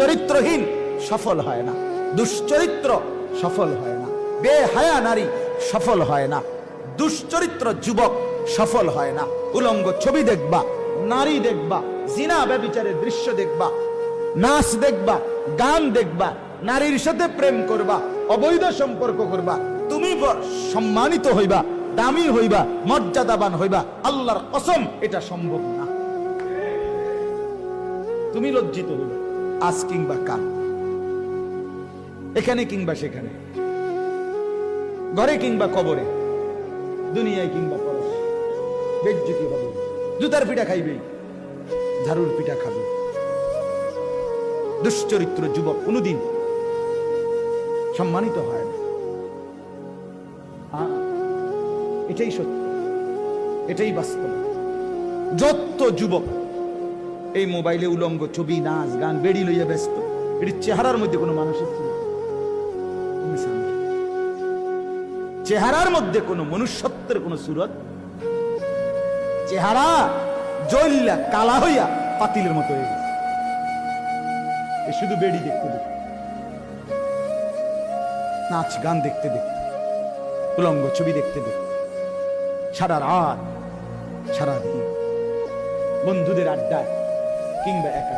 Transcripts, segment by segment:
চরিত্রহীন সফল হয় না, দুশ্চরিত্র সফল হয় না, বেহায়া নারী সফল হয় না, দুশ্চরিত্র যুবক সফল হয় না। উলঙ্গ ছবি দেখবা, নারী দেখবা, জিনা ব্যভিচারের দৃশ্য দেখবা, নাচ দেখবা, গান দেখবা, নারীর সাথে প্রেম করবা, অবৈধ সম্পর্ক করবা, তুমি সম্মানিত হইবা, দামি হইবা, মর্যাদাবান হইবা, আল্লাহর কসম এটা সম্ভব না। তুমি লজ্জিত হইবা আজ কিংবা কাল, এখানে কিংবা সেখানে, ঘরে কিংবা কবরে, দুনিয়ায় কিংবা পরশে বেজ্জতি হবে। জুতার পিঠা খাইবে, ঝাড়ুর পিঠা খাবে। দুশ্চরিত্র যুবক কোনদিন সম্মানিত হয় না। এটাই সত্য, এটাই বাস্তব। যত যুবক এই মোবাইলে উলঙ্গ ছবি, নাচ গান, বেড়ি লইয়া ব্যস্ত, এটি চেহারার মধ্যে কোনো মানুষের ছিল, চেহারার মধ্যে কোনো মনুষ্যত্বের কোনো সুরত, চেহারা জ্বললা কালা হইয়া পাতিলের মতো হয়ে গেছে। শুধু বেড়ি দেখতে দেখতে, নাচ গান দেখতে দেখতে, উলঙ্গ ছবি দেখতে দেখতে, সারা রাত সারা দিন বন্ধুদের আড্ডায় কিংবা একা,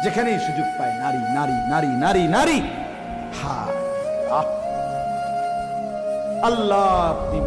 যেখানেই সুযোগ পায় নারী নারী নারী নারী নারী। হায় আল্লাহ, আপনি